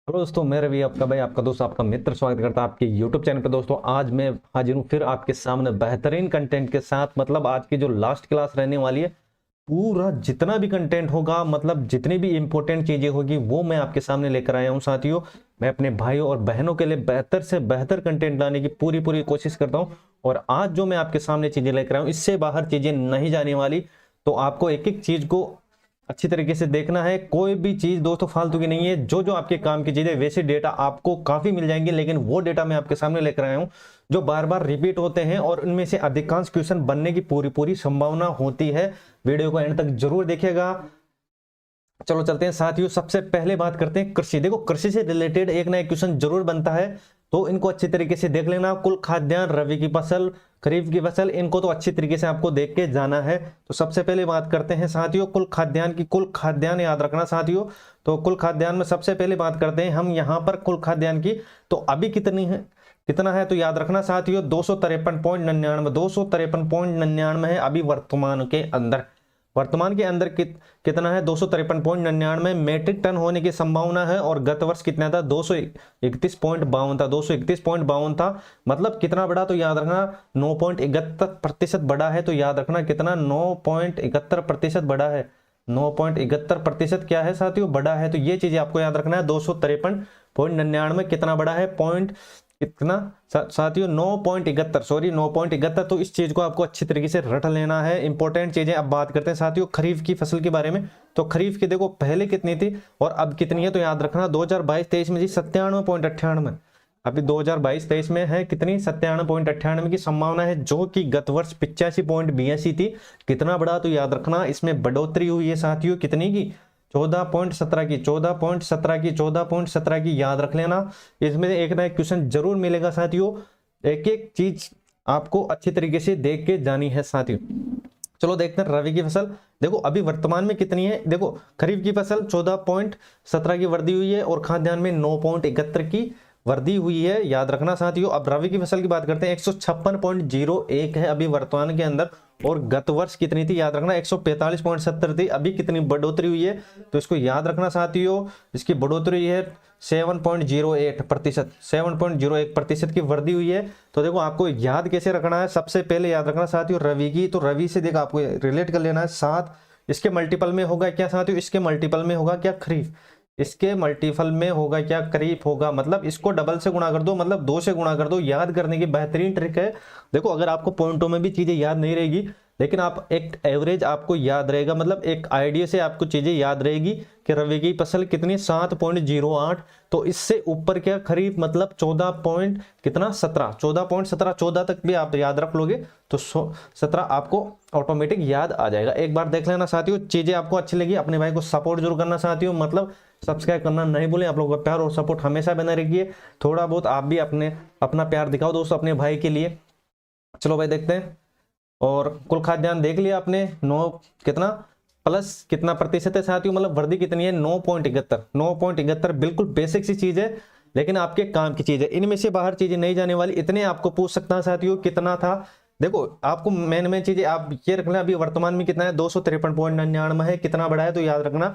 Hello दोस्तों, मैं रवि आपका भाई, आपका दोस्त, आपका मित्र स्वागत करता है आपके YouTube चैनल पे। दोस्तों आज मैं हाजिर हूँ फिर आपके सामने बेहतरीन कंटेंट के साथ। मतलब आज की जो लास्ट क्लास रहने वाली है, पूरा जितना भी कंटेंट होगा, मतलब जितनी भी इंपॉर्टेंट चीजें होगी वो मैं आपके सामने लेकर आया हूँ। साथियों, मैं अपने भाइयों और बहनों के लिए बेहतर से बेहतर कंटेंट लाने की पूरी पूरी कोशिश करता हूँ। और आज जो मैं आपके सामने चीजें लेकर आया हूँ, इससे बाहर चीजें नहीं जाने वाली। तो आपको एक एक चीज को अच्छी तरीके से देखना है। कोई भी चीज दोस्तों फालतू की नहीं है। जो जो आपके काम की चीजें, वैसे डेटा आपको काफी मिल जाएंगे, लेकिन वो डेटा मैं आपके सामने लेकर आया हूं जो बार बार रिपीट होते हैं और उनमें से अधिकांश क्वेश्चन बनने की पूरी पूरी संभावना होती है। वीडियो को एंड तक जरूर देखिएगा। चलो चलते हैं साथियों, सबसे पहले बात करते हैं कृषि। देखो, कृषि से रिलेटेड एक ना एक क्वेश्चन जरूर बनता है, तो इनको अच्छी तरीके से देख लेना। कुल खाद्यान्न, रबी की फसल, खरीफ की फसल, इनको तो अच्छी तरीके से आपको देख के जाना है। तो सबसे पहले बात करते हैं साथियों कुल खाद्यान्न की। कुल खाद्यान्न याद रखना साथियों। तो कुल खाद्यान्न में सबसे पहले बात करते हैं हम यहाँ पर कुल खाद्यान्न की। तो अभी कितनी है, कितना है, तो याद रखना साथियों 253.99। 253.99 है अभी वर्तमान के अंदर। वर्तमान के अंदर कितना है, 253.99 मेट्रिक टन होने की संभावना है। और गत वर्ष कितना था, 231.52 था। 231.52 था, मतलब कितना बढ़ा, तो याद रखना 9.71% बढ़ा है। तो याद रखना कितना, 9.71% बढ़ा है। 9.71% क्या है साथियों, बढ़ा है। तो ये चीजें आपको याद रखना है। 253.99 कितना बढ़ा है, पॉइंट कितना साथियों, 9.71, सॉरी 9.71। तो इस चीज को आपको अच्छी तरीके से रट लेना है। इंपॉर्टेंट चीजें। अब बात करते हैं साथियों खरीफ की फसल के बारे में। तो खरीफ की देखो पहले कितनी थी और अब कितनी है, तो याद रखना 2022-23 में जी 97.98। अभी 2022-23 में है कितनी, 97.98 की संभावना है, जो कि गत वर्ष 85.82 थी। कितना बढ़ा, तो याद रखना इसमें बढ़ोतरी हुई है साथियों, कितनी की, 14.17 की, 14.17 की, 14.17 की, याद रख लेना। इसमें एक ना एक क्वेश्चन जरूर मिलेगा साथियों। एक एक चीज आपको अच्छी तरीके से देख के जानी है साथियों। चलो देखते हैं रबी की फसल। देखो अभी वर्तमान में कितनी है, देखो खरीफ की फसल 14.17 की वृद्धि हुई है और खाद्यान्न में 9.71 की वृद्धि हुई है, याद रखना साथियों। अब रबी की फसल की बात करते हैं, 156.01 है अभी वर्तमान के अंदर। और गत वर्ष कितनी थी, याद रखना 145.70 थी। अभी कितनी बढ़ोतरी हुई है, तो इसको याद रखना साथियों। इसकी बढ़ोतरी है 7.08%, 7.01% की वृद्धि हुई है। तो देखो आपको याद कैसे रखना है, सबसे पहले याद रखना साथियों रवि की। तो रवि से देखो आपको रिलेट कर लेना है 7। इसके मल्टीपल में होगा क्या साथियों, इसके मल्टीपल में होगा क्या, खरीफ। इसके मल्टीपल में होगा क्या, खरीफ होगा। मतलब इसको डबल से गुणा कर दो, मतलब 2 से गुणा कर दो। याद करने की बेहतरीन ट्रिक है। देखो अगर आपको पॉइंटों में भी चीजें याद नहीं रहेगी, लेकिन आप एक एवरेज आपको याद रहेगा, मतलब एक आइडिया से आपको चीजें याद रहेगी कि रबी की फसल कितनी, 7.08। तो इससे ऊपर क्या, खरीफ, मतलब 14 पॉइंट कितना, 17, 14.17, 14 तक भी आप याद रख लोगे तो 17 आपको ऑटोमेटिक याद आ जाएगा। एक बार देख लेना साथियों, चीजें आपको अच्छी लगी अपने भाई को सपोर्ट जरूर करना साथियों। मतलब सब्सक्राइब करना नहीं भूलें। आप लोगों का प्यार और सपोर्ट हमेशा बना रखिए। थोड़ा बहुत आप भी अपना प्यार दिखाओ दोस्तों अपने भाई के लिए। चलो भाई देखते हैं। और कुल खाद्यान्न देख लिया आपने, 9 कितना प्लस कितना प्रतिशत है साथियों, मतलब वृद्धि कितनी है, 9.71। 9.71 बिल्कुल बेसिक सी चीज है, लेकिन आपके काम की चीज है। इनमें से बाहर चीजें नहीं जाने वाली। इतने आपको पूछ सकता है साथियों कितना था। देखो आपको मेन चीजें आप ये रख लें, अभी वर्तमान में कितना है, 253.99 है। कितना बढ़ा है, तो याद रखना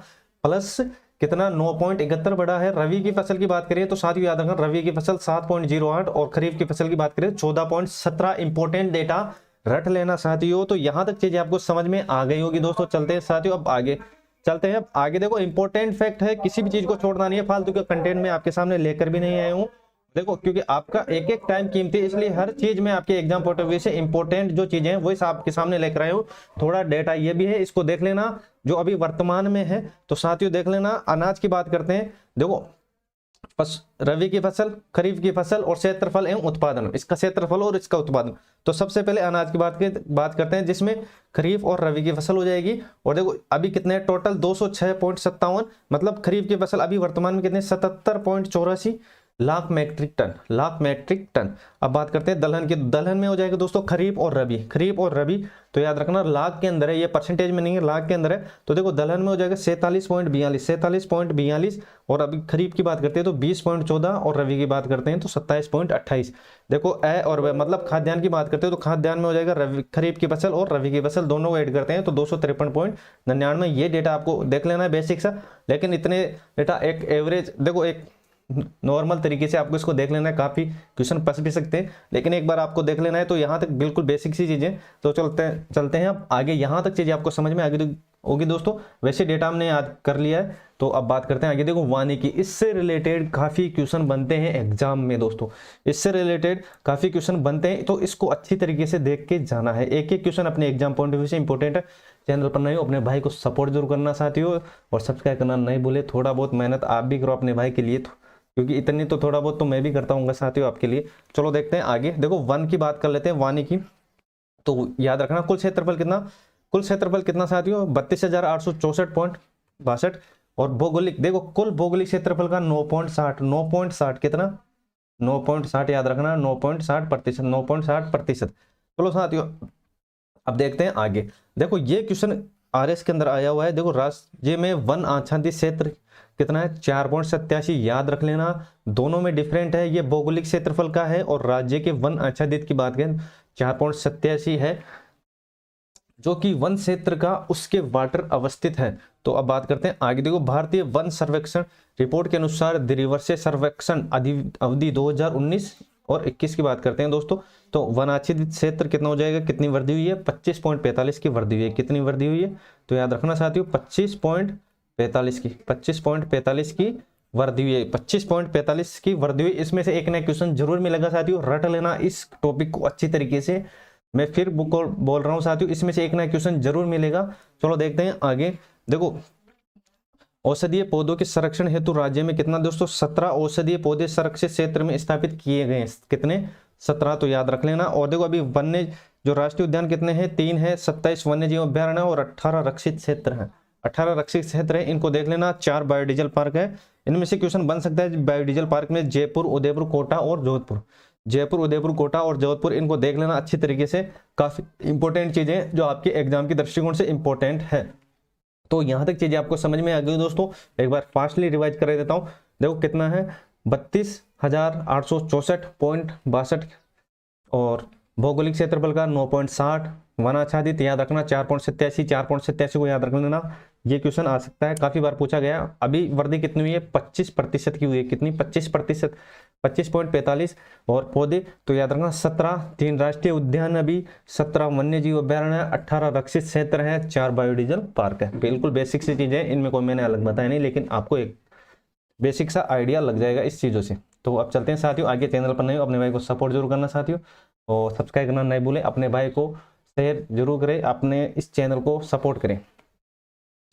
प्लस कितना, 9.71 बढ़ा है। रवि की फसल की बात करें तो साथियों याद रखना रवि की फसल 7.08 और खरीफ की फसल की बात करें 14.17। इंपॉर्टेंट डेटा रट लेना साथियों। तो यहां तक चीजें आपको समझ में आ गई होगी दोस्तों। चलते हैं साथियों, अब आगे चलते हैं। अब आगे देखो इंपॉर्टेंट फैक्ट है, किसी भी चीज को छोड़ना नहीं है। फालतू के कंटेंट में आपके सामने लेकर भी नहीं आया हूं। देखो क्योंकि आपका एक एक टाइम कीमती है, इसलिए हर चीज में आपके एग्जाम पॉइंट ऑफ व्यू से इंपॉर्टेंट जो चीजें हैं वही आपके सामने लेकर आया हूं। थोड़ा डेटा ये भी है, इसको देख लेना जो अभी वर्तमान में है। तो साथियों देख लेना, अनाज की बात करते हैं। देखो रबी की फसल, खरीफ की फसल और क्षेत्रफल एवं उत्पादन, इसका क्षेत्रफल और इसका उत्पादन। तो सबसे पहले अनाज की बात करते हैं, जिसमें खरीफ और रबी की फसल हो जाएगी। और देखो अभी कितने टोटल, 206.57, मतलब खरीफ की फसल अभी वर्तमान में कितने, 77.84 lakh metric tonne, lakh metric tonne. अब बात करते हैं दलहन की। दलहन में हो जाएगा दोस्तों खरीफ और रबी, खरीफ और रबी। तो याद रखना लाख के अंदर है, ये परसेंटेज में नहीं है, लाख के अंदर है। तो देखो दलहन में हो जाएगा 47.42, 47.42। और अभी खरीफ की बात करते हैं तो 20.14 और रबी की बात करते हैं तो 27.28। देखो ए और व, मतलब खाद्यान्न की बात करते हैं तो खाद्यान्न में हो जाएगा रबी, खरीफ की फसल और रबी की फसल दोनों को ऐड करते हैं तो 253.99। ये डेटा आपको देख लेना है बेसिक सा। लेकिन इतने डेटा एक एवरेज, देखो एक नॉर्मल तरीके से आपको इसको देख लेना है, काफ़ी क्वेश्चन फंस भी सकते हैं, लेकिन एक बार आपको देख लेना है। तो यहाँ तक बिल्कुल बेसिक सी चीज़ें। तो चलते हैं अब आगे, यहाँ तक चीज़ें आपको समझ में आगे होगी दोस्तों। वैसे डेटा हमने याद कर लिया है, तो अब बात करते हैं आगे। देखो वानिकी, इससे रिलेटेड काफ़ी क्वेश्चन बनते हैं एग्जाम में दोस्तों, इससे रिलेटेड काफ़ी क्वेश्चन बनते हैं, तो इसको अच्छी तरीके से देख के जाना है। एक एक क्वेश्चन अपने एग्जाम पॉइंट ऑफ व्यू से इंपॉर्टेंट है। चैनल पर नहीं हो, अपने भाई को सपोर्ट जरूर करना साथियों, और सब्सक्राइब करना नहीं भूले। थोड़ा बहुत मेहनत आप भी करो अपने भाई के लिए, क्योंकि इतनी तो थोड़ा बहुत तो मैं भी करता हूँ साथियों आपके लिए। चलो देखते हैं आगे। देखो वन की बात कर लेते हैं, वानिकी। तो याद रखना कुल क्षेत्रफल कितना साथियों, 32,864.62। और भौगोलिक, देखो कुल भौगोलिक क्षेत्रफल का 9.60 कितना, 9.60 याद रखना, 9.60%। चलो साथियों अब देखते हैं आगे। देखो ये क्वेश्चन आरएस के अंदर आया हुआ है। देखो राज्य में वन आच्छादित क्षेत्र कितना है, 4.87। याद रख लेना, दोनों में डिफरेंट है। ये भौगोलिक क्षेत्रफल का है और राज्य के वन आच्छादित की बात करें 4.87 है, जो कि वन क्षेत्र का उसके वाटर अवस्थित है। तो अब बात करते हैं आगे। देखो भारतीय वन सर्वेक्षण रिपोर्ट के अनुसार द्विवर्षीय सर्वेक्षण अवधि 2019 और 21 की बात करते हैं दोस्तों। तो वन आच्छादित क्षेत्र कितना हो जाएगा, कितनी वृद्धि हुई है, 25.45 की वृद्धि हुई है। कितनी वृद्धि हुई है, तो याद रखना साथियों 25.45 की, 25.45 की वृद्धि हुई है, 25.45 की वृद्धि हुई। इसमें से एक नया क्वेश्चन जरूर मिलेगा साथियों, रट लेना इस टॉपिक को अच्छी तरीके से। मैं फिर बुक को बोल रहा हूं साथियों, इसमें से एक नया क्वेश्चन जरूर मिलेगा। चलो देखते हैं आगे। देखो औषधीय पौधों के संरक्षण हेतु राज्य में कितना दोस्तों, 17 औषधीय पौधे संरक्षित क्षेत्र में स्थापित किए गए हैं। कितने, 17। तो याद रख लेना। और देखो अभी वन्य जो राष्ट्रीय उद्यान कितने हैं, 3 है, 27 वन्य जीव अभ्यारण्य और 18 रक्षित क्षेत्र हैं। 18 रक्षित क्षेत्र है, इनको देख लेना। 4 बायोडीजल पार्क है। इनमें से क्वेश्चन बन सकता है बायोडीजल पार्क में जयपुर, उदयपुर, कोटा और जोधपुर। जयपुर, उदयपुर, कोटा और जोधपुर, इनको देख लेना अच्छी तरीके से। काफी इंपॉर्टेंट चीजें जो आपके एग्जाम की दृष्टिकोण से इंपॉर्टेंट है। तो यहां तक चीजें आपको समझ में आ गई दोस्तों। एक बार फास्टली रिवाइज कर देता हूं। देखो कितना है, 32,864.62 और भौगोलिक क्षेत्रफल का 9.60। वन आच्छादित याद रखना 4.87, 4.87 को याद रख लेना। ये क्वेश्चन आ सकता है, काफी बार पूछा गया। अभी वृद्धि कितनी हुई है, 25% की हुई है। कितनी, 25%, 25.45। और पौधे तो याद रखना 17, 3 राष्ट्रीय उद्यान, अभी 17 वन्य जीव अभ्यारण्य, 18 रक्षित क्षेत्र है, 4 बायोडीजल पार्क है। बिल्कुल बेसिक सी चीजें, इनमें कोई मैंने अलग बताया नहीं, लेकिन आपको एक बेसिक सा आइडिया लग जाएगा इस चीजों से। तो अब चलते हैं साथियों आगे। चैनल पर नहीं हो, अपने भाई को सपोर्ट जरूर करना साथियों, और सब्सक्राइब करना नहीं भूलें। अपने भाई को शेयर जरूर करें, अपने इस चैनल को सपोर्ट करें।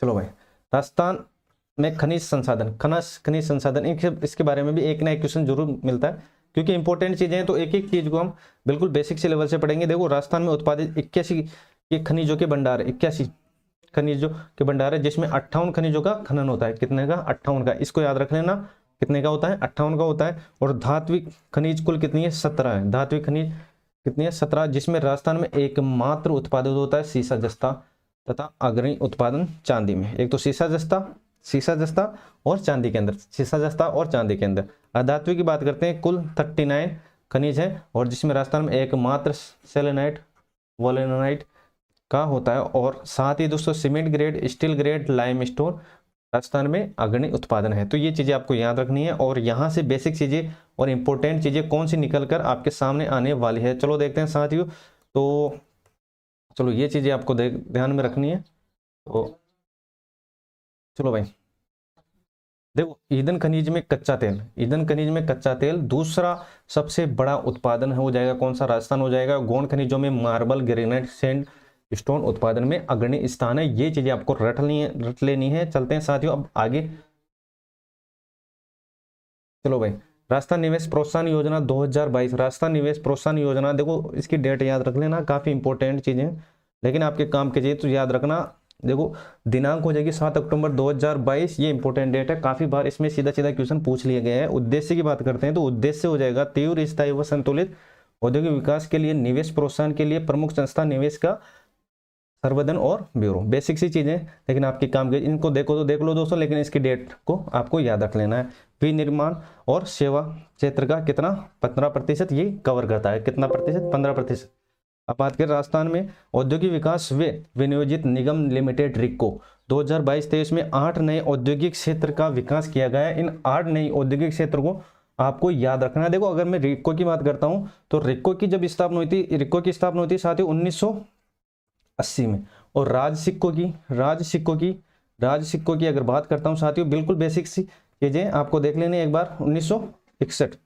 चलो भाई, राजस्थान में खनिज संसाधन इसके बारे में भी एक ना एक क्वेश्चन जरूर मिलता है, क्योंकि इंपॉर्टेंट चीजें हैं। तो एक एक चीज को हम बिल्कुल बेसिक से लेवल से पढ़ेंगे। देखो राजस्थान में उत्पादित 81 के खनिजों के भंडार, 81 खनिजों के भंडार है, जिसमें 58 खनिजों का खनन होता है। कितने का, 58 का। इसको याद रख लेना, कितने का होता है, 58 का होता है। और धात्विक खनिज कुल कितनी है, 17 है। धात्विक खनिज कितनी है, 17, जिसमें राजस्थान में एकमात्र उत्पादित होता है सीसा जस्ता तथा अग्रणी उत्पादन चांदी में। एक तो सीसा जस्ता और चांदी के अंदर, सीसा जस्ता और चांदी के अंदर। अधात्विक की बात करते हैं, कुल 39 खनिज है, और जिसमें राजस्थान में एकमात्र सेलेनाइट, वोलेनाइट का होता है। और साथ ही दोस्तों cement grade, steel grade, limestone Rajasthan में अग्रणी उत्पादन है। तो ये चीजें आपको याद रखनी है, और यहाँ से बेसिक चीजें और इंपॉर्टेंट चीजें कौन सी निकल कर आपके सामने आने वाली है, चलो देखते हैं साथियों। तो चलो ये चीजें आपको ध्यान में रखनी है। तो चलो भाई, देखो ईंधन खनिज में कच्चा तेल दूसरा सबसे बड़ा उत्पादन हो जाएगा। कौन सा, राजस्थान हो जाएगा। गौण खनिजों में मार्बल, ग्रेनाइट, सैंड स्टोन उत्पादन में अग्रणी स्थान है। ये चीजें आपको रट लेनी है। चलते हैं साथियों अब आगे। चलो भाई, राजस्थान निवेश प्रोत्साहन योजना 2022, राजस्थान निवेश प्रोत्साहन योजना। देखो इसकी डेट याद रख लेना, काफी इंपॉर्टेंट चीजें, लेकिन आपके काम के चाहिए तो याद रखना। देखो दिनांक हो जाएगी 7 अक्टूबर 2022, ये इंपॉर्टेंट डेट है। काफी बार इसमें सीधा क्वेश्चन पूछ लिए गए हैं। उद्देश्य की बात करते हैं, तो उद्देश्य हो जाएगा तीव्र, स्थायी व संतुलित औद्योगिक विकास के लिए निवेश प्रोत्साहन के लिए प्रमुख संस्था निवेश का सर्वधन और ब्यूरो। बेसिक सी चीजें, लेकिन आपके काम के, इनको देखो तो देख लो दोस्तों, लेकिन इसकी डेट को आपको याद रख लेना है। विनिर्माण और सेवा क्षेत्र का कितना, 15% ये कवर करता है। कितना प्रतिशत, 15%। अब बात करें राजस्थान में औद्योगिक विकास व विनियोजित निगम लिमिटेड, रिक्को, 2022-23 में 8 नए औद्योगिक क्षेत्र का विकास किया गया है। इन 8 नई औद्योगिक क्षेत्र को आपको याद रखना है। देखो अगर मैं रिक्को की बात करता हूं तो रिक्को की जब स्थापना हुई थी, रिक्को की स्थापना हुई थी साथियों 1980 में। और राज सिक्कों की अगर बात करता हूं साथियों, बिल्कुल बेसिक सी चीजें आपको देख लेने एक बार, 1961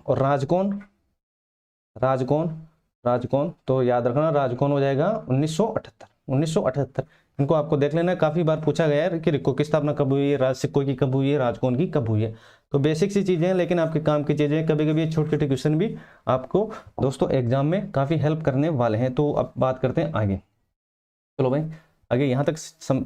और राजकौन तो याद रखना राजकौन हो जाएगा 1978। इनको आपको देख लेना, काफी बार पूछा गया है कि रिक्को की स्थापना कब हुई है, राज सिक्कों की कब हुई है, राजकौन की कब हुई है। तो बेसिक सी चीजें हैं लेकिन आपके काम की चीजें, कभी कभी छोटे छोटे क्वेश्चन भी आपको दोस्तों एग्जाम में काफी हेल्प करने वाले हैं। तो अब बात करते हैं आगे। चलो भाई आगे यहाँ तक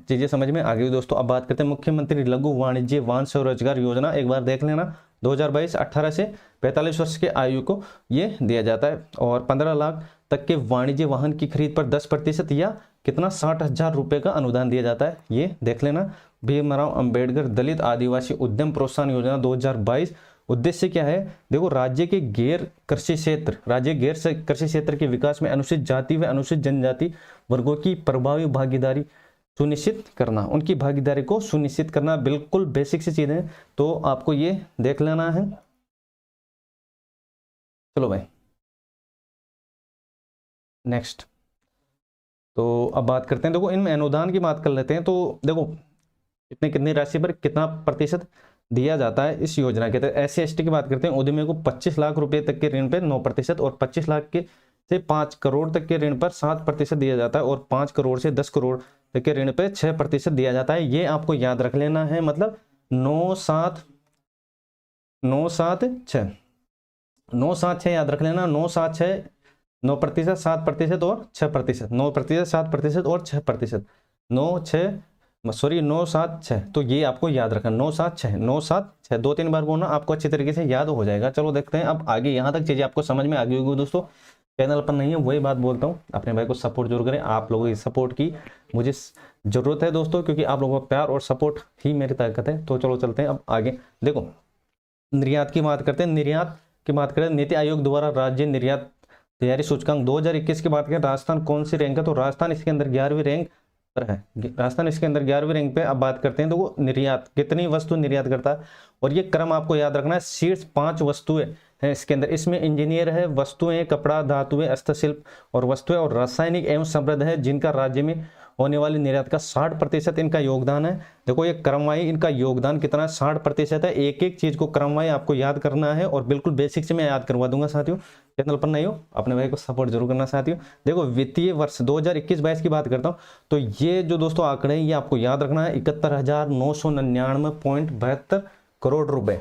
चीजें समझ में आ गई दोस्तों। अब बात करते हैं मुख्यमंत्री लघु वाणिज्य वान स्वरोजगार योजना। एक बार देख लेना, 2022 18 से 45 वर्ष के आयु को ये दिया जाता है और 15 लाख तक के वाणिज्य वाहन की खरीद पर 10% या कितना 60,000 रुपए का अनुदान दिया जाता है, ये देख लेना। भीमराव अंबेडकर दलित आदिवासी उद्यम प्रोत्साहन योजना 2022, उद्देश्य क्या है? देखो राज्य के गैर कृषि क्षेत्र के विकास में अनुसूचित जाति व अनुसूचित जनजाति वर्गों की प्रभावी भागीदारी सुनिश्चित करना, उनकी भागीदारी को सुनिश्चित करना, बिल्कुल बेसिक सी चीज है तो आपको ये देख लेना है। चलो भाई नेक्स्ट, तो अब बात करते हैं, देखो इनमें अनुदान की बात कर लेते हैं। तो देखो कितनी राशि पर कितना प्रतिशत दिया जाता है इस योजना के तहत। SC/ST की बात करते हैं, उद्यमी को 25 लाख रुपए तक के ऋण पर 9% और 25 लाख के से 5 करोड़ तक के ऋण पर 7% दिया जाता है और 5 करोड़ से 10 करोड़ तक के ऋण पर 6% दिया जाता है। ये आपको याद रख लेना है, मतलब 9-7-6 याद रख लेना, 9-7-6, 9%, 7% और 6%, 9%, 7% और 6%, 9-7-6, तो ये आपको याद रखना 9-7-6, 2-3 बार बोलना, आपको अच्छी तरीके से याद हो जाएगा। चलो देखते हैं अब आगे, यहाँ तक चीजें आपको समझ में आ गई होगी दोस्तों। चैनल पर नहीं है वही बात बोलता हूँ, अपने भाई को सपोर्ट जरूर करें। आप लोगों की सपोर्ट की मुझे जरूरत है दोस्तों, क्योंकि आप लोगों का प्यार और सपोर्ट ही मेरी ताकत है। तो चलो चलते हैं अब आगे। देखो निर्यात की बात करते हैं, नीति आयोग द्वारा राज्य निर्यात तैयारी सूचकांक 2021 की बात करें, राजस्थान कौन सी रैंक है? तो राजस्थान इसके अंदर 11वीं रैंक पर है। राजस्थान इसके अंदर 11वीं रैंक पे। अब बात करते हैं, तो वो निर्यात कितनी वस्तु निर्यात करता है, और ये क्रम आपको याद रखना है। शीर्ष 5 वस्तुएं हैं इसके अंदर, इसमें इंजीनियर है, वस्तुएं, कपड़ा, धातुएं, हस्तशिल्प और वस्तुएं और रासायनिक एवं समृद्ध है, जिनका राज्य में होने वाली निर्यात का 60% इनका योगदान है। देखो ये क्रमवाई इनका योगदान कितना 60% है। एक एक चीज को क्रमवाई आपको याद करना है और बिल्कुल बेसिक से मैं याद करवा दूंगा साथियों। चैनल पर नहीं हो अपने भाई को सपोर्ट जरूर करना साथियों। देखो वित्तीय वर्ष 2021-22 की बात करता हूं, तो ये जो दोस्तों आंकड़े हैं ये आपको याद रखना है, 71,999.72 करोड़ रुपए,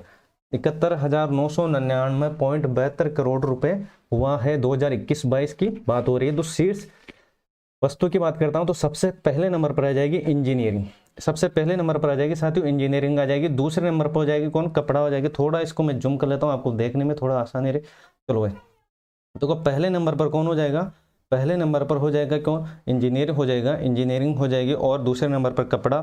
71,999.72 करोड़ रुपए हुआ है। 2021-22 की बात हो रही है। तो शीर्ष वस्तु की बात करता हूं, तो सबसे पहले नंबर पर आ जाएगी इंजीनियरिंग, सबसे पहले नंबर पर आ जाएगी साथियों इंजीनियरिंग आ जाएगी। दूसरे नंबर पर हो जाएगी कौन? कपड़ा हो जाएगी। थोड़ा इसको मैं जूम कर लेता हूं, आपको देखने में थोड़ा आसानी रहे। चलो भाई, तो पहले नंबर पर कौन हो जाएगा? पहले नंबर पर हो जाएगा कौन? इंजीनियर हो जाएगा, इंजीनियरिंग हो जाएगी। और दूसरे नंबर पर कपड़ा,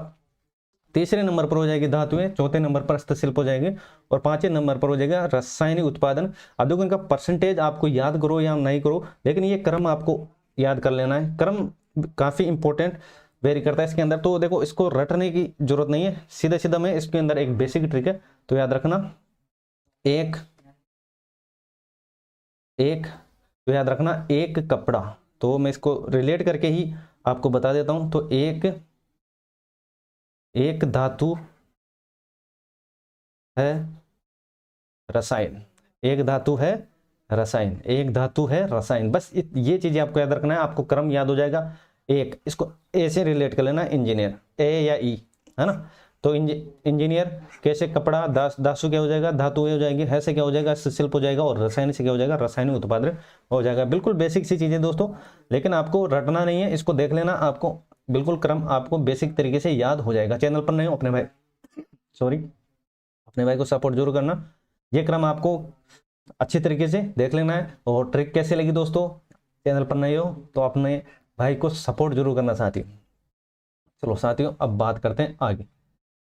तीसरे नंबर पर हो जाएगी धातुएं, चौथे नंबर पर हस्तशिल्प हो जाएंगे और पांचवें नंबर पर हो जाएगा रासायनिक उत्पादन। अब देखो इनका परसेंटेज आपको याद करो या नहीं करो, लेकिन ये क्रम आपको याद कर लेना है। क्रम काफी इंपॉर्टेंट वेरी करता है इसके अंदर। तो देखो इसको रटने की जरूरत नहीं है, सीधा सीधा मैं इसके अंदर एक बेसिक ट्रिक है, तो याद रखना एक तो याद रखना एक कपड़ा, तो मैं इसको रिलेट करके ही आपको बता देता हूं। तो एक धातु है रसायन, एक धातु है रसायन, एक धातु है रसायन, बस ये चीजें आपको याद रखना है। आपको क्रम याद हो जाएगा। एक इसको ए से रिलेट कर लेना, इंजीनियर ए या ई, है ना। तो इंजीनियर कैसे? कपड़ा, दासु क्या हो जाएगा? धातु हो जाएगी, है से क्या हो जाएगा? शिल्प हो जाएगा, और रसायन से क्या हो जाएगा? रासायनिक उत्पादन हो जाएगा। बिल्कुल बेसिक सी चीजें दोस्तों, लेकिन आपको रटना नहीं है, इसको देख लेना, आपको बिल्कुल क्रम आपको बेसिक तरीके से याद हो जाएगा। चैनल पर नहीं हो अपने भाई को सपोर्ट जरूर करना। ये क्रम आपको अच्छी तरीके से देख लेना है। और ट्रिक कैसे लगी दोस्तों? चैनल पर नहीं हो तो अपने भाई को सपोर्ट जरूर करना साथियों। चलो साथियों अब बात करते हैं आगे।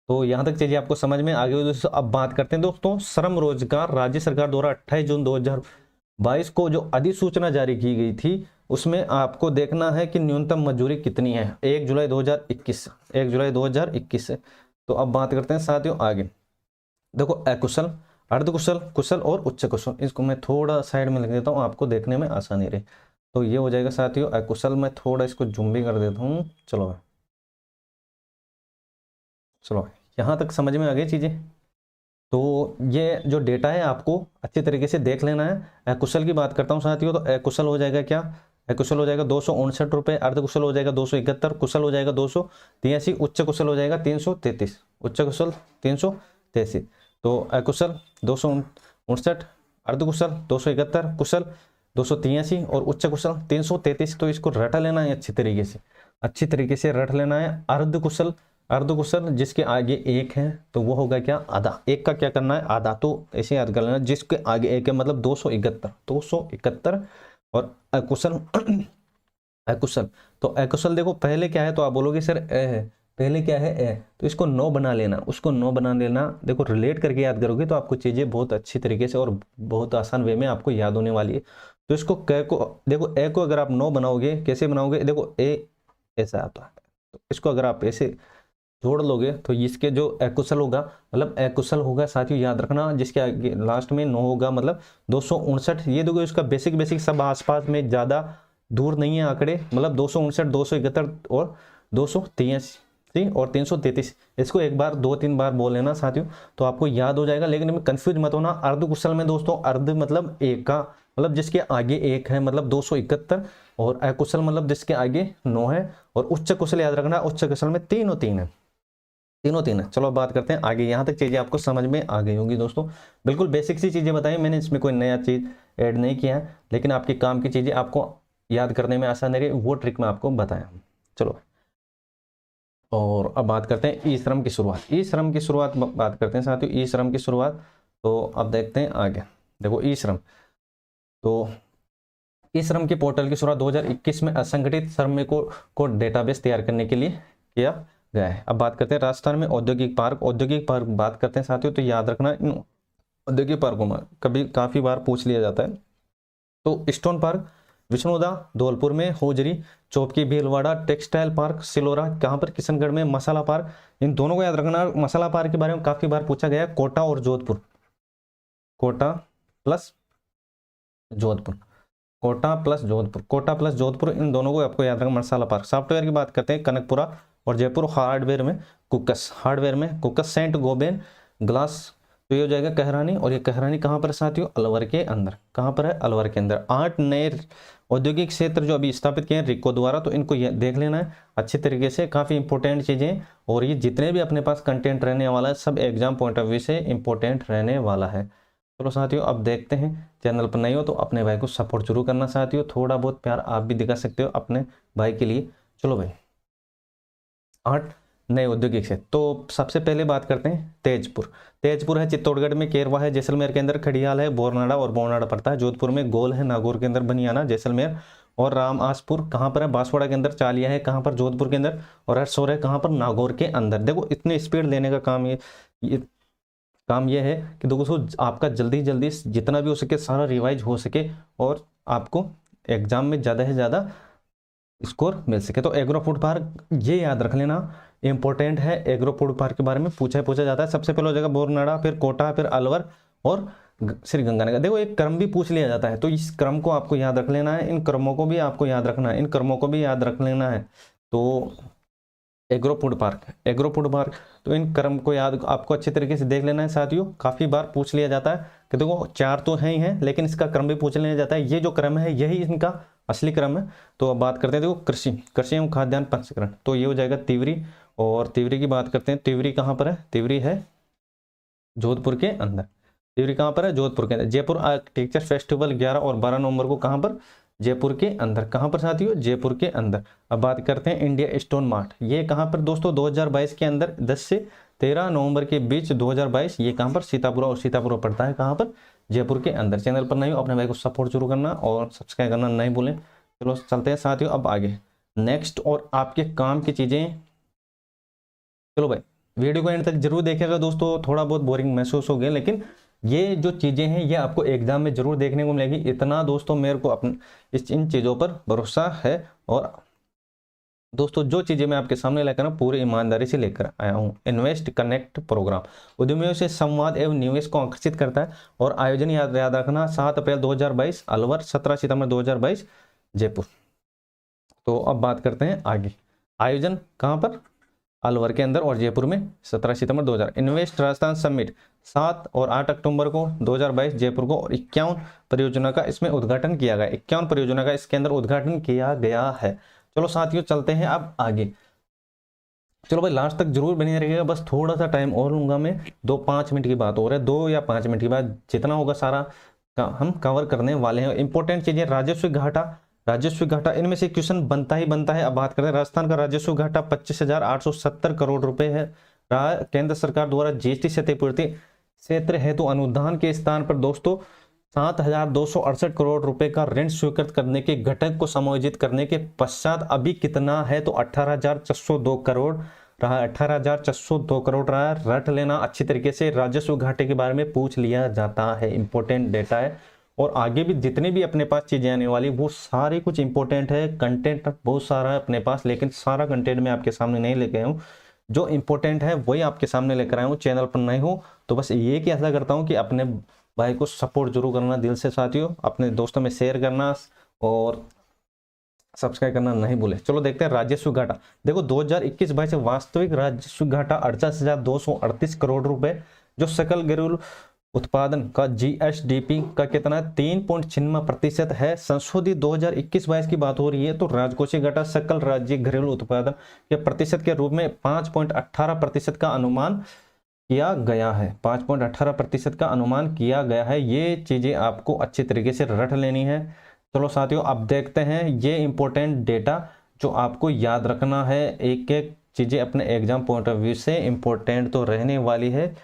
तो यहां तक चीजें आपको समझ में आ गई दोस्तों। अब बात करते हैं दोस्तों श्रम रोजगार राज्य सरकार द्वारा 28 जून 2022 को जो अधिसूचना जारी की गई थी, उसमें आपको देखना है कि न्यूनतम मजदूरी कितनी है 1 जुलाई 2021, 1 जुलाई 2021 से। तो अब बात करते हैं साथियों आगे। देखो अकुशल, अर्धकुशल, कुशल और उच्च कुशल, इसको मैं थोड़ा साइड में लिख देता हूँ, आपको देखने में आसानी रहे। तो ये हो जाएगा साथियों अकुशल। मैं थोड़ा इसको जूम भी कर देता हूँ। चलो चलो यहाँ तक समझ में आ गई चीजें। तो ये जो डेटा है आपको अच्छे तरीके से देख लेना है। अकुशल की बात करता हूँ साथियों, तो अकुशल हो जाएगा क्या, अकुशल हो जाएगा 259 रुपये, अर्धकुशल हो जाएगा 271, कुशल हो जाएगा 283, उच्च कुशल हो जाएगा 333, उच्च कुशल 333। तो अकुशल 259, अर्धकुशल 271, कुशल 283 और उच्च कुशल 333। तो इसको रट लेना है अच्छी तरीके से, अच्छी तरीके से रट लेना है। अर्धकुशल, अर्धकुशल जिसके आगे एक है तो वो होगा क्या, आधा। एक का क्या करना है, आधा। तो ऐसे याद कर लेना, जिसके आगे एक है मतलब 271, 271। और अकुशल, अकुशल, तो अकुशल देखो पहले क्या है, तो आप बोलोगे सर ए है, पहले क्या है ए, तो इसको 9 बना लेना, उसको 9 बना लेना। देखो रिलेट करके याद करोगे तो आपको चीजें बहुत अच्छी तरीके से और बहुत आसान वे में आपको याद होने वाली है। तो इसको क को देखो, ए को अगर आप 9 बनाओगे, कैसे बनाओगे, देखो ए ऐसा आता है, तो इसको अगर आप ऐसे जोड़ लोगे तो इसके जो अकुशल होगा, मतलब अकुशल होगा साथियों याद रखना, जिसके आगे लास्ट में 9 होगा मतलब 259। ये देखो इसका बेसिक बेसिक सब आसपास में, ज्यादा दूर नहीं है आंकड़े, मतलब 259, 271 और 283 और 333। इसको एक बार 2-3 बार बोल लेना साथियों तो आपको याद हो जाएगा। लेकिन कंफ्यूज मत होना। अर्धकुशल में दोस्तों अर्ध मतलब एक का, मतलब जिसके आगे एक है मतलब 271, और अकुशल मतलब जिसके आगे 9 है, और उच्च कुशल याद रखना, उच्च कुशल में 3 और 3 है, तीनों तीन है। चलो बात करते हैं आगे। यहाँ तक चीजें आपको समझ में आ गई होंगी दोस्तों, बिल्कुल बेसिक सी चीजें बताई मैंने, इसमें कोई नया चीज ऐड नहीं किया है, लेकिन आपके काम की चीजें आपको याद करने में आसान रही वो ट्रिक मैं आपको बताया। चलो और अब बात करते हैं ई श्रम की शुरुआत। ई श्रम की शुरुआत बात करते हैं साथियों, ई श्रम की शुरुआत। तो अब देखते हैं आगे। देखो ई श्रम, तो ई श्रम की पोर्टल की शुरुआत 2021 में असंगठित श्रमिकों को डेटाबेस तैयार करने के लिए किया गया है। अब बात करते हैं राजस्थान में औद्योगिक पार्क। औद्योगिक पार्क बात करते हैं साथियों, तो याद रखना इन औद्योगिक पार्कों में कभी काफी बार पूछ लिया जाता है। तो स्टोन पार्क विष्णुदा धौलपुर में, होजरी चौपकी भीलवाड़ा, टेक्सटाइल पार्क सिलोरा कहाँ पर, किशनगढ़ में, मसाला पार्क, इन दोनों को याद रखना। मसाला पार्क के बारे में काफी बार पूछा गया है, कोटा और Jodhpur, Kota plus Jodhpur, Kota plus Jodhpur, Kota plus Jodhpur, इन दोनों को आपको याद रखना। मसाला पार्क। सॉफ्टवेयर की बात करते हैं, कनकपुरा और जयपुर। हार्डवेयर में कुकस, हार्डवेयर में कुकस, सेंट गोबेन ग्लास, तो ये हो जाएगा कहरानी। और ये कहरानी कहाँ पर साथियों, अलवर के अंदर। कहाँ पर है, अलवर के अंदर। 8 नए औद्योगिक क्षेत्र जो अभी स्थापित किए हैं रिको द्वारा, तो इनको देख लेना है अच्छे तरीके से, काफी इंपॉर्टेंट चीजें। और ये जितने भी अपने पास कंटेंट रहने वाला है सब एग्जाम पॉइंट ऑफ व्यू से इंपॉर्टेंट रहने वाला है। चलो साथियों अब देखते हैं। चैनल पर नहीं हो तो अपने भाई को सपोर्ट जरूर करना साथियों, थोड़ा बहुत प्यार आप भी दिखा सकते हो अपने भाई के लिए। चलो भाई 8 नए औद्योगिक क्षेत्र। तो सबसे पहले बात करते हैं तेजपुर। तेजपुर है चित्तौड़गढ़ में, केरवा है जैसलमेर के अंदर, खड़ियाल है, बोरनाड़ा और बोरनाड़ा पड़ता है जोधपुर में, गोल है नागौर के अंदर, बनियाना जैसलमेर और रामआसपुर कहाँ पर है, बांसवाड़ा के अंदर, चालिया है कहाँ पर, जोधपुर के अंदर, और हरसौर है कहाँ पर, नागौर के अंदर। देखो इतनी स्पीड लेने का काम ये है कि दोस्तों आपका जल्दी जल्दी जितना भी हो सके सारा रिवाइज हो सके और आपको एग्जाम में ज़्यादा से ज़्यादा स्कोर मिल सके। तो एग्रो फूड पार्क ये याद रख लेना, इंपॉर्टेंट है। एग्रो फूड पार्क के बारे में पूछा जाता है। सबसे पहले हो जाएगा बोरनाड़ा, फिर कोटा, फिर अलवर और श्री गंगानगर। देखो एक क्रम भी पूछ लिया जाता है, तो इस क्रम को आपको याद रख लेना है, इन क्रमों को भी आपको याद रखना है, इन क्रमों को भी याद रख लेना है। तो agro food park, agro food park, तो इन क्रम को याद आपको अच्छे तरीके से देख लेना है साथियों। काफी बार पूछ लिया जाता है कि देखो 4 तो है ही है, लेकिन इसका क्रम भी पूछ लिया जाता है। ये जो क्रम है यही इनका असली क्रम है। तो अब बात करते हैं देखो कृषि, कृषि एवं खाद्यान्न प्रसंस्करण, तो ये हो जाएगा तिवरी। और तिवरी की बात करते हैं, तिवरी कहाँ पर है, तिवरी है जोधपुर के अंदर। तिवरी कहाँ पर है, जोधपुर के अंदर। जयपुर आर्किटेक्चर फेस्टिवल 11 और 12 नवंबर को कहाँ पर, जयपुर के अंदर। कहाँ पर साथियों, जयपुर के अंदर। अब बात करते हैं इंडिया स्टोन मार्ट, ये कहाँ पर दोस्तों, 2022 के अंदर 10 से 13 नवंबर के बीच 2022। ये कहाँ पर, सीतापुरा, और सीतापुरा पड़ता है कहाँ पर, जयपुर के अंदर। चैनल पर नहीं हो अपने भाई को सपोर्ट जरूर करना और सब्सक्राइब करना नहीं भूलें। चलो चलते हैं साथियों अब आगे नेक्स्ट और आपके काम की चीजें। चलो भाई वीडियो को एंड तक जरूर देखिएगा दोस्तों, थोड़ा बहुत बोरिंग महसूस हो गया लेकिन ये जो चीजें हैं ये आपको एग्जाम में जरूर देखने को मिलेगी। इतना दोस्तों मेरे को इन चीजों पर भरोसा है। और दोस्तों जो चीजें मैं आपके सामने लेकर पूरी ईमानदारी से लेकर आया हूँ। इन्वेस्ट कनेक्ट प्रोग्राम उद्यमियों से संवाद एवं निवेश को आकर्षित करता है। और आयोजन याद रखना 7 अप्रैल 2022 अलवर, 17 सितंबर 2022 जयपुर। तो अब बात करते हैं आगे। आयोजन कहाँ पर? अलवर के अंदर और जयपुर में 17 सितंबर 2000। इन्वेस्ट राजस्थान समिट 7 और 8 अक्टूबर को 2022 जयपुर को। और 51 परियोजना का इसमें उद्घाटन किया गया। 51 परियोजना का इसके अंदर उद्घाटन किया गया है। चलो साथियों चलते हैं अब आगे। चलो भाई लास्ट तक जरूर बने रहिएगा। बस थोड़ा सा टाइम और लूंगा मैं, 2-5 मिनट की बात हो रहा है, 2 या 5 मिनट की बात, जितना होगा सारा हम कवर करने वाले हैं। इंपॉर्टेंट चीजें, राजस्व घाटा इनमें से क्वेश्चन बनता ही बनता है। अब बात करते हैं राजस्थान का राजस्व घाटा 25,870 करोड़ रुपए है। केंद्र सरकार द्वारा जीएसटी क्षतिपूर्ति क्षेत्र हेतु अनुदान के स्थान पर दोस्तों 7,268 करोड़ रुपए का ऋण स्वीकृत करने के घटक को समायोजित करने के पश्चात अभी कितना है? तो 18,402 करोड़ रहा। 18,402 करोड़ रहा। रट लेना अच्छी तरीके से, राजस्व घाटे के बारे में पूछ लिया जाता है, इंपॉर्टेंट डेटा है। और आगे भी जितने भी अपने पास चीजें आने वाली वो सारी कुछ इंपॉर्टेंट है। कंटेंट बहुत सारा है अपने पास, लेकिन सारा कंटेंट मैं आपके सामने नहीं लेके आया हूँ। जो इंपॉर्टेंट है वही आपके सामने लेकर आया हूँ। चैनल पर नहीं हो तो बस ये कि ऐसा करता हूँ कि अपने भाई को सपोर्ट जरूर करना दिल से साथियों, अपने दोस्तों में शेयर करना और सब्सक्राइब करना नहीं भूले। चलो देखते हैं राजस्व घाटा। देखो 2021-22 से वास्तविक राजस्व घाटा 48,238 करोड़ रुपए, जो सकल घरेलू उत्पादन का जीएसडीपी का कितना है? 3.96% है। संशोधित 2021-22 की बात हो रही है तो राजकोषीय घाटा सकल राज्य घरेलू उत्पादन के प्रतिशत के रूप में 5.18% का अनुमान किया गया है। 5.18% का अनुमान किया गया है। ये चीजें आपको अच्छे तरीके से रट लेनी है। चलो साथियों अब देखते हैं ये इंपॉर्टेंट डेटा जो आपको याद रखना है। एक एक चीजें अपने एग्जाम पॉइंट ऑफ व्यू से इंपॉर्टेंट तो रहने वाली है,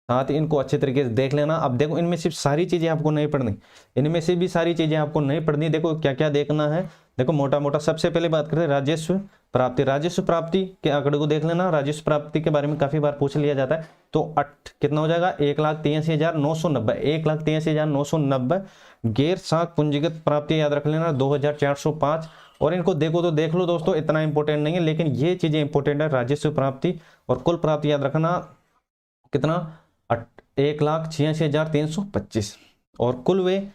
साथ ही इनको अच्छे तरीके से देख लेना। अब देखो इनमें सिर्फ सारी चीजें आपको नहीं पढ़नी, इनमें से भी सारी चीजें आपको नहीं पढ़नी। देखो क्या क्या देखना है। देखो मोटा मोटा सबसे पहले बात करते हैं राजस्व प्राप्ति। राजस्व प्राप्ति के आंकड़े को देख लेना। राजस्व प्राप्ति के बारे में काफी बार पूछ लिया जाता है। तो कितना हो जाएगा? 1,83,990। 1,83,990। गैर साख पूंजीगत प्राप्ति याद रख लेना 2,405। और इनको देखो तो देख लो दोस्तों, इतना इंपॉर्टेंट नहीं है, लेकिन ये चीजें इंपॉर्टेंट है। राजस्व प्राप्ति और कुल प्राप्ति याद रखना कितना? 1,86,325। और कुल व्यय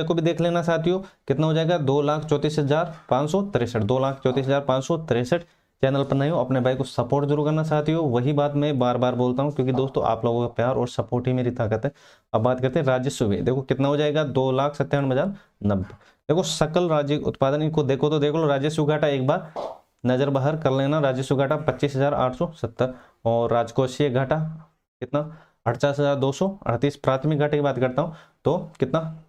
को भी देख लेना साथियों, कितना हो जाएगा? 2,34,563। 2,34,563। चैनल पर नहीं हो अपने भाई को सपोर्ट जरूर करना साथियों। वही बात मैं बार बार बोलता हूं क्योंकि दोस्तों आप लोगों का प्यार और सपोर्ट ही मेरी ताकत है। अब बात करते हैं राजस्व व्यय। देखो कितना हो जाएगा? 2,97,090। देखो सकल राज्य उत्पादन, इनको देखो तो देख लो। राजस्व घाटा एक बार नजर बाहर कर लेना। राजस्व घाटा 25,870। और राजकोषीय घाटा कितना? 48,238। प्राथमिक घाटे की बात करता हूं तो कितना?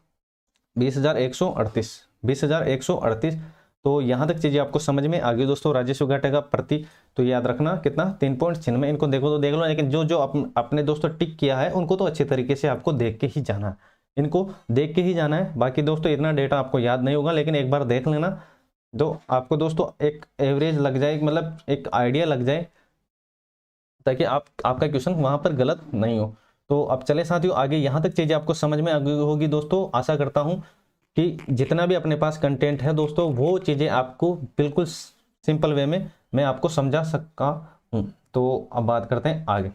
20,138। 20,138। तो यहां तक चीजें आपको समझ में आ गई दोस्तों। राजस्व घाटे का प्रति तो याद रखना कितना? 3.96। इनको देखो तो देख लो, लेकिन जो जो अपने दोस्तों टिक किया है उनको तो अच्छे तरीके से आपको देख के ही जाना है, इनको देख के ही जाना है। बाकी दोस्तों इतना डेटा आपको याद नहीं होगा, लेकिन एक बार देख लेना तो आपको दोस्तों एक एवरेज लग जाए, मतलब एक आइडिया लग जाए, ताकि आपका क्वेश्चन वहां पर गलत नहीं हो। तो अब चले साथियों आगे। यहां तक चीजें आपको समझ में आ गई होगी दोस्तों। आशा करता हूं कि जितना भी अपने पास कंटेंट है दोस्तों वो चीजें आपको बिल्कुल सिंपल वे में मैं आपको समझा सका हूं। तो अब बात करते हैं आगे।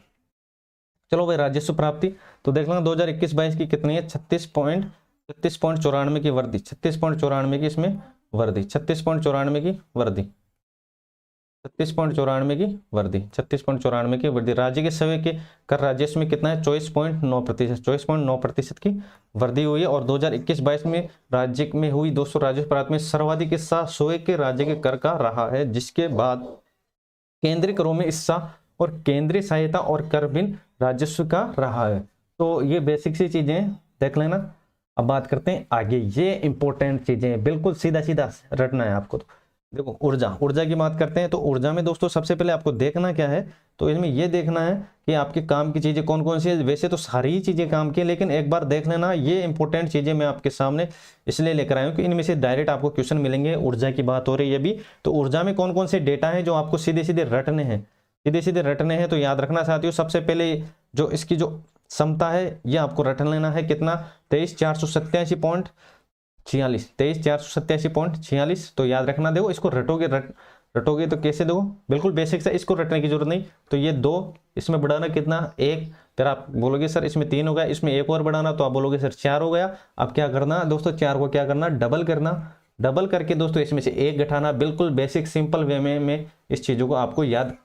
चलो भाई राजस्व प्राप्ति तो देख लेना 2021-22 की कितनी है? 36.94 की वृद्धि। 36.94 की इसमें वृद्धि। 36.94 की वृद्धि। 36.94 की वृद्धि। 36.94 की वृद्धि। राज्य के सेवा के कर राजस्व में कितना है? 24.9%। 24.9% की वृद्धि हुई है। और 2021-22 में राज्य में हुई दोस्तों राजस्व प्राप्ति में सर्वाधिक हिस्सा सोए के राज्य के कर का रहा है, जिसके बाद केंद्रीय करों में हिस्सा और केंद्रीय सहायता और कर बिन राजस्व का रहा है। तो ये बेसिक सी चीजें देख लेना। अब बात करते हैं आगे। ये इंपॉर्टेंट चीजें बिल्कुल सीधा सीधा रटना है आपको। तो देखो ऊर्जा की बात करते हैं। तो ऊर्जा में दोस्तों सबसे पहले आपको देखना क्या है? तो इसमें यह देखना है कि आपके काम की चीजें कौन कौन सी है। वैसे तो सारी ही चीजें काम की है, लेकिन एक बार देख लेना। ये इंपॉर्टेंट चीजें मैं आपके सामने इसलिए लेकर आया हूं कि इनमें से डायरेक्ट आपको क्वेश्चन मिलेंगे। ऊर्जा की बात हो रही है अभी, तो ऊर्जा में कौन कौन से डेटा है जो आपको सीधे सीधे रटने हैं। सीधे सीधे रटने हैं तो याद रखना साथियों, सबसे पहले जो इसकी जो क्षमता है ये आपको रट लेना है। कितना? 23,487.46, 23,487.46। तो याद रखना। देखो इसको रटोगे तो कैसे? देखो बिल्कुल बेसिक से, इसको रटने की जरूरत नहीं। तो ये 2, इसमें बढ़ाना कितना? 1। फिर आप बोलोगे सर इसमें 3 हो गया, इसमें 1 और बढ़ाना, तो आप बोलोगे सर 4 हो गया। अब क्या करना दोस्तों? 4 को क्या करना? डबल करना। डबल करके दोस्तों इसमें से 1 घटाना। बिल्कुल बेसिक सिंपल वे में मैं इस चीज़ों को आपको याद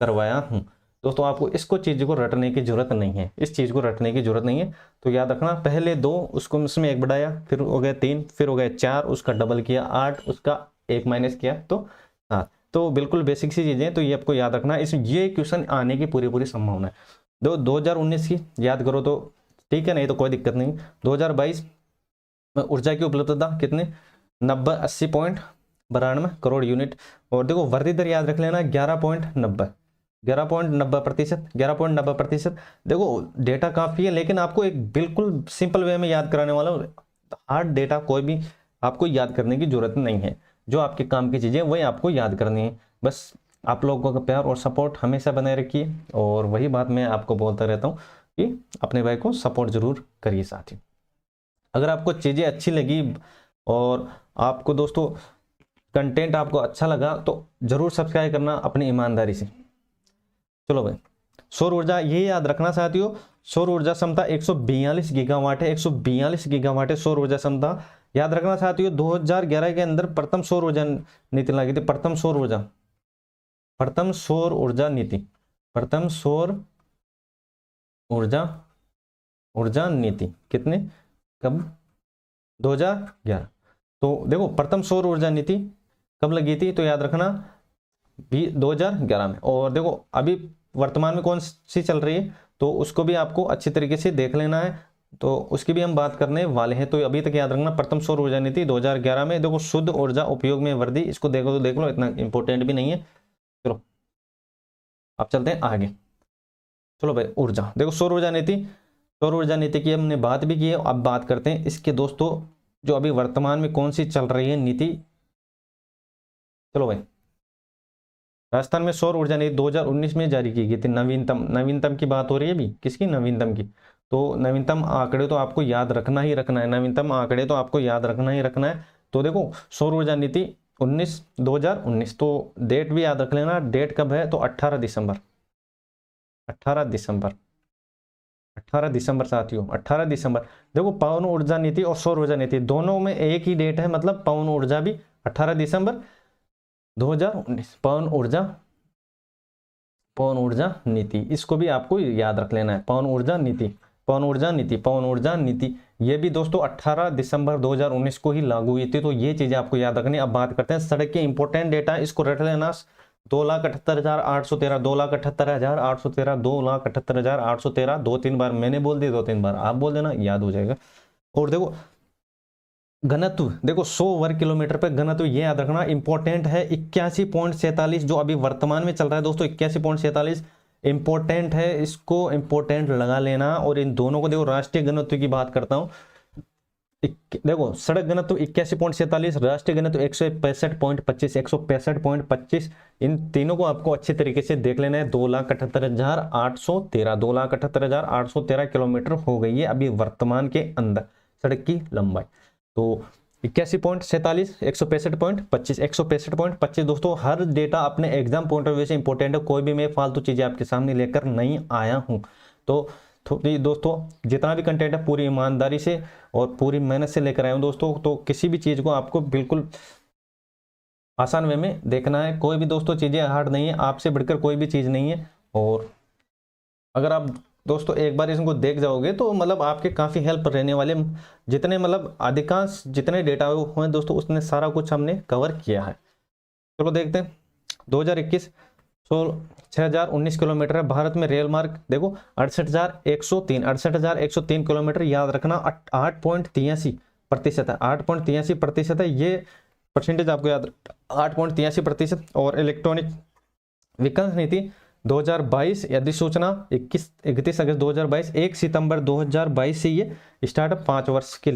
करवाया हूँ दोस्तों। आपको इसको चीज़ को रटने की जरूरत नहीं है, इस चीज़ को रटने की जरूरत नहीं है। तो याद रखना, पहले 2, उसको उसमें 1 बढ़ाया, फिर हो गया 3, फिर हो गया 4, उसका डबल किया 8, उसका 1 माइनस किया तो 7। तो बिल्कुल बेसिक सी चीज़ें, तो ये आपको याद रखना। इस ये क्वेश्चन आने की पूरी संभावना है। 2019 की याद करो तो ठीक है, नहीं तो कोई दिक्कत नहीं। 2022 में ऊर्जा की उपलब्धता कितने? 80 करोड़ यूनिट। और देखो वर्धी दर याद रख लेना 11.90%। देखो डेटा काफी है, लेकिन आपको एक बिल्कुल सिंपल वे में याद कराने वाला हूं। हार्ड डेटा कोई भी आपको याद करने की जरूरत नहीं है। जो आपके काम की चीजें वही आपको याद करनी है। बस आप लोगों का प्यार और सपोर्ट हमेशा बनाए रखिए। और वही बात मैं आपको बोलता रहता हूँ कि अपने भाई को सपोर्ट जरूर करिए साथी। अगर आपको चीजें अच्छी लगी और आपको दोस्तों कंटेंट आपको अच्छा लगा तो जरूर सब्सक्राइब करना अपनी ईमानदारी से। चलो भाई, सौर ऊर्जा ये याद रखना साथियों, सौर ऊर्जा क्षमता 142 गीगावाट है। 142 गीगावाट है सौर ऊर्जा क्षमता। याद रखना साथियों, 2011 के अंदर प्रथम सौर ऊर्जा नीति लगी थी। प्रथम सौर ऊर्जा नीति कितने? कब? 2011। तो देखो प्रथम सौर ऊर्जा नीति कब लगी थी? तो याद रखना 2011 में। और देखो अभी वर्तमान में कौन सी चल रही है, तो उसको भी आपको अच्छी तरीके से देख लेना है। तो उसकी भी हम बात करने वाले हैं। तो अभी तक याद रखना प्रथम सौर ऊर्जा नीति 2011 में। देखो शुद्ध ऊर्जा उपयोग में वृद्धि, इसको देखो तो देख लो, इतना इंपॉर्टेंट भी नहीं है। चलो अब चलते हैं आगे। चलो भाई ऊर्जा, देखो सौर ऊर्जा नीति की हमने बात भी की है। अब बात करते हैं इसके दोस्तों जो अभी वर्तमान में कौन सी चल रही है नीति। चलो भाई, राजस्थान में सौर ऊर्जा नीति 2019 में जारी की गई थी। नवीनतम की बात हो रही है अभी, किसकी? नवीनतम की। तो नवीनतम आंकड़े तो आपको याद रखना ही रखना है। तो देखो सौर ऊर्जा नीति 2019, तो डेट भी याद रख लेना। डेट कब है? तो 18 दिसंबर साथियों, 18 दिसंबर। देखो पवन ऊर्जा नीति और सौर ऊर्जा नीति दोनों में एक ही डेट है, मतलब पवन ऊर्जा भी 18 दिसंबर 2019। पवन ऊर्जा नीति, इसको भी आपको याद रख लेना है। पवन ऊर्जा नीति ये भी दोस्तों 18 दिसंबर 2019 को ही लागू हुई थी। तो ये चीजें आपको याद रखनी। अब बात करते हैं सड़क के इंपोर्टेंट डेटा, इसको रट लेना। 2,78,813, 2,78,813, 2,78,813। 2-3 बार मैंने बोल दिया, 2-3 बार आप बोल देना, याद हो जाएगा। और देखो घनत्व, देखो 100 वर्ग किलोमीटर पे घनत्व ये याद रखना इंपॉर्टेंट है। 81.47 जो अभी वर्तमान में चल रहा है दोस्तों, 81.47 इंपॉर्टेंट है। इसको इंपॉर्टेंट लगा लेना। और इन दोनों को देखो, राष्ट्रीय घनत्व की बात करता हूं। देखो सड़क घनत्व 81.47, राष्ट्रीय घनत्व 165.25, 165.25। इन तीनों को आपको अच्छे तरीके से देख लेना है। 2,78,813, 2,78,813 किलोमीटर हो गई है अभी वर्तमान के अंदर सड़क की लंबाई। तो 81.47, 165.25, 165.25 दोस्तों। हर डेटा अपने एग्जाम पॉइंट ऑफ व्यू से इंपॉर्टेंट है। कोई भी मैं फालतू चीजें आपके सामने लेकर नहीं आया हूं। तो दोस्तों जितना भी कंटेंट है पूरी ईमानदारी से और पूरी मेहनत से लेकर आए हूं दोस्तों। तो किसी भी चीज को आपको बिल्कुल आसान वे में देखना है। कोई भी दोस्तों चीजें हार्ड नहीं है, आपसे बढ़कर कोई भी चीज नहीं है। और अगर आप दोस्तों एक बार इसको देख जाओगे तो मतलब आपके काफी हेल्प रहने वाले। जितने मतलब अधिकांश जितने डेटा हुए दोस्तों, उसने सारा कुछ हमने कवर किया है। चलो देखते हैं 2021 6,019 किलोमीटर है। भारत में रेल मार्ग देखो 68,103 किलोमीटर। याद रखना 8.83% है, 8.83% है। ये परसेंटेज आपको याद 8.83%। और इलेक्ट्रॉनिक विकल्प नीति 2022 अधिसूचना 31 अगस्त 2022, 1 सितंबर 2022 से ये स्टार्टअप 5 वर्ष के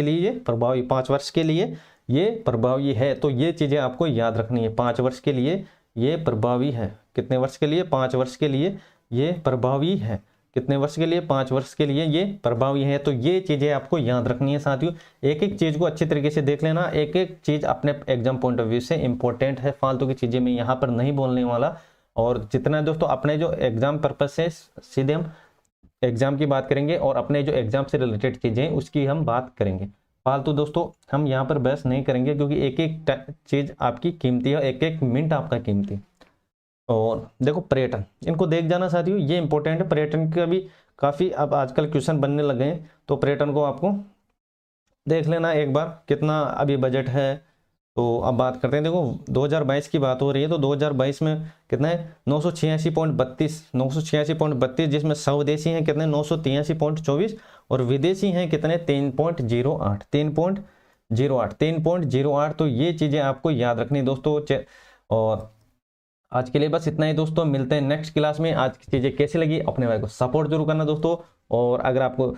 लिए ये प्रभावी, 5 वर्ष के लिए ये प्रभावी है। तो ये चीजें आपको याद रखनी है। 5 वर्ष के लिए ये प्रभावी है। कितने वर्ष के लिए? 5 वर्ष के लिए ये प्रभावी है। कितने वर्ष के लिए, 5 वर्ष के लिए ये प्रभावी है। तो ये चीजें आपको याद रखनी है साथियों, एक एक चीज को अच्छी तरीके से देख लेना, एक एक चीज अपने एग्जाम पॉइंट ऑफ व्यू से इंपॉर्टेंट है, फालतू की चीजें मैं यहाँ पर नहीं बोलने वाला। और जितना दोस्तों अपने जो एग्जाम पर्पज से सीधे हम एग्जाम की बात करेंगे और अपने जो एग्जाम से रिलेटेड चीजें हैं उसकी हम बात करेंगे। फालतू दोस्तों हम यहाँ पर बहस नहीं करेंगे, क्योंकि एक एक चीज आपकी कीमती है, एक एक मिनट आपका कीमती। और देखो पर्यटन, इनको देख जाना साथियों, ये इंपॉर्टेंट है। पर्यटन का भी काफी अब आजकल क्वेश्चन बनने लगे हैं, तो पर्यटन को आपको देख लेना एक बार, कितना अभी बजट है। तो अब बात करते हैं, देखो 2022 की बात हो रही है, तो 2022 में कितना है 986.32, जिसमें स्वदेशी हैं कितने 983.24 और विदेशी हैं कितने 3.08। तो ये चीजें आपको याद रखनी दोस्तों। और आज के लिए बस इतना ही दोस्तों, मिलते हैं नेक्स्ट क्लास में। आज की चीजें कैसी लगी अपने भाई को सपोर्ट जरूर करना दोस्तों, और अगर आपको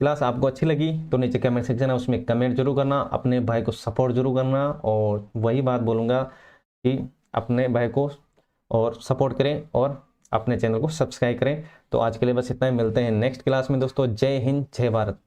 क्लास आपको अच्छी लगी तो नीचे कमेंट सेक्शन है उसमें कमेंट जरूर करना, अपने भाई को सपोर्ट जरूर करना। और वही बात बोलूँगा कि अपने भाई को और सपोर्ट करें और अपने चैनल को सब्सक्राइब करें। तो आज के लिए बस इतना ही, मिलते हैं नेक्स्ट क्लास में दोस्तों। जय हिंद, जय भारत।